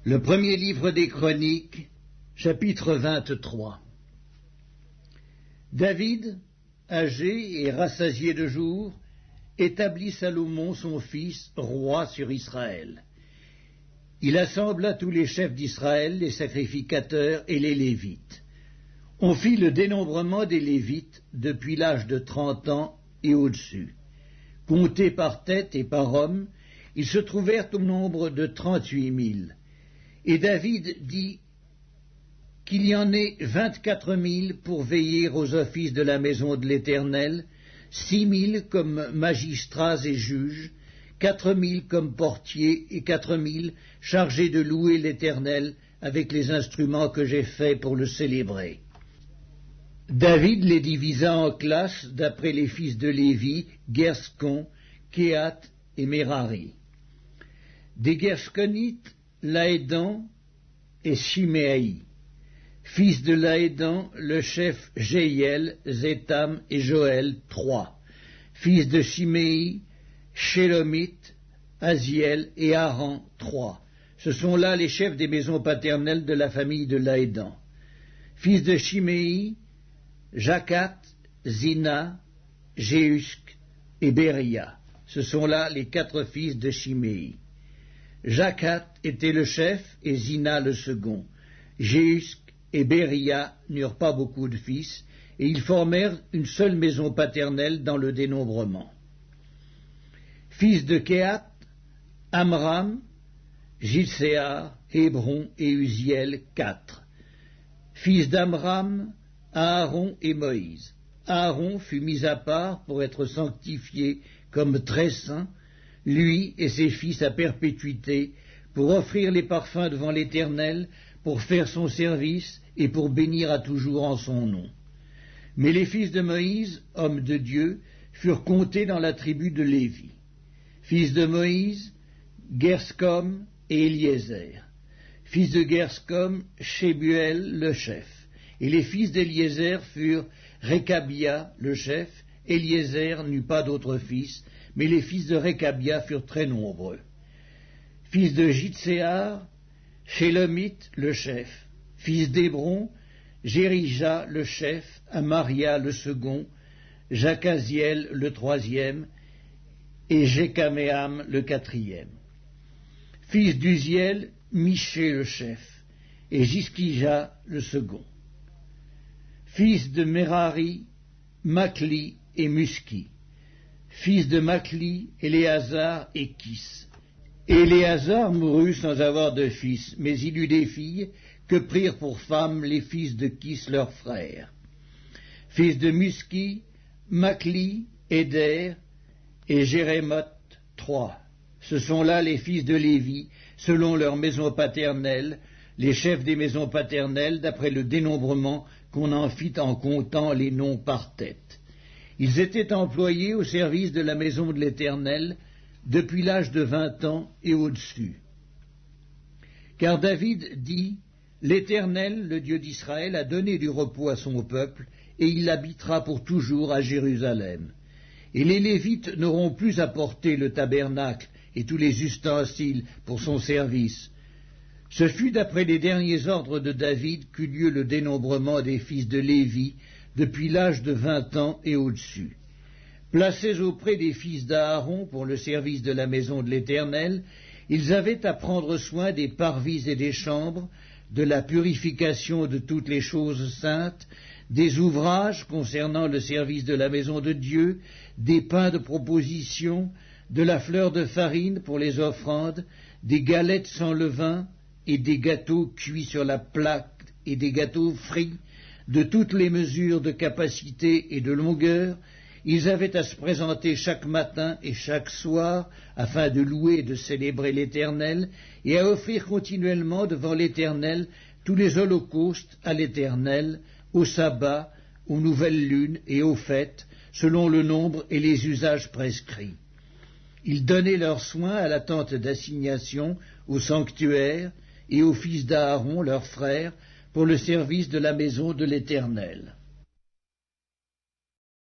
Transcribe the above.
Le premier livre des Chroniques, chapitre 23. David, âgé et rassasié de jours, établit Salomon son fils roi sur Israël. Il assembla tous les chefs d'Israël, les sacrificateurs et les Lévites. On fit le dénombrement des Lévites depuis l'âge de 30 ans et au-dessus. Comptés par tête et par homme, ils se trouvèrent au nombre de 38 000. Et David dit qu'il y en ait 24 000 pour veiller aux offices de la maison de l'Éternel, 6 000 comme magistrats et juges, 4 000 comme portiers et 4 000 chargés de louer l'Éternel avec les instruments que j'ai faits pour le célébrer. David les divisa en classes d'après les fils de Lévi, Gershon, Kehath et Merari. Des Gershonites, Laédan et Shiméaï. Fils de Laédan, le chef Jéhiel, Zétam et Joël, 3. Fils de Shiméi, Shélomite, Aziel et Haran, 3. Ce sont là les chefs des maisons paternelles de la famille de Laédan. Fils de Shiméi, Jacath, Zina, Jéhusk et Béria. Ce sont là les 4 fils de Shiméi. Jacath était le chef et Zina le second. Jéhusk et Béria n'eurent pas beaucoup de fils, et ils formèrent une seule maison paternelle dans le dénombrement. Fils de Kehath, Amram, Jilséar, Hébron et Uziel, 4. Fils d'Amram, Aaron et Moïse. Aaron fut mis à part pour être sanctifié comme très saint, lui et ses fils à perpétuité, pour offrir les parfums devant l'Éternel, pour faire son service et pour bénir à toujours en son nom. Mais les fils de Moïse, hommes de Dieu, furent comptés dans la tribu de Lévi. Fils de Moïse, Gershom et Éliézer. Fils de Gershom, Shebuel le chef. Et les fils d'Éliézer furent Récabia le chef. Éliézer n'eut pas d'autres fils, mais les fils de Récabia furent très nombreux. Fils de Jitséar, Shélomite le chef. Fils d'Hébron, Jérija le chef, Amaria le second, Jacaziel le 3e, et Jécaméam le 4e. Fils d'Uziel, Miché le chef, et Jiskija le second. Fils de Merari, Makli et Muski. Fils de Makli, Éléazar et Kis. Éléazar mourut sans avoir de fils, mais il eut des filles que prirent pour femmes les fils de Kis leur frère. Fils de Muski, Makli, Éder et Jérémoth, 3. Ce sont là les fils de Lévi, selon leur maison paternelle, les chefs des maisons paternelles, d'après le dénombrement qu'on en fit en comptant les noms par tête. Ils étaient employés au service de la maison de l'Éternel depuis l'âge de 20 ans et au-dessus. Car David dit, « L'Éternel, le Dieu d'Israël, a donné du repos à son peuple, et il habitera pour toujours à Jérusalem. Et les Lévites n'auront plus à porter le tabernacle et tous les ustensiles pour son service. » Ce fut d'après les derniers ordres de David qu'eut lieu le dénombrement des fils de Lévi depuis l'âge de 20 ans et au-dessus. Placés auprès des fils d'Aaron pour le service de la maison de l'Éternel, ils avaient à prendre soin des parvis et des chambres, de la purification de toutes les choses saintes, des ouvrages concernant le service de la maison de Dieu, des pains de proposition, de la fleur de farine pour les offrandes, des galettes sans levain, et des gâteaux cuits sur la plaque et des gâteaux frits, de toutes les mesures de capacité et de longueur. Ils avaient à se présenter chaque matin et chaque soir afin de louer et de célébrer l'Éternel et à offrir continuellement devant l'Éternel tous les holocaustes à l'Éternel, au sabbat, aux nouvelles lunes et aux fêtes, selon le nombre et les usages prescrits. Ils donnaient leurs soins à la tente d'assignation, au sanctuaire, et aux fils d'Aaron, leurs frères, pour le service de la maison de l'Éternel.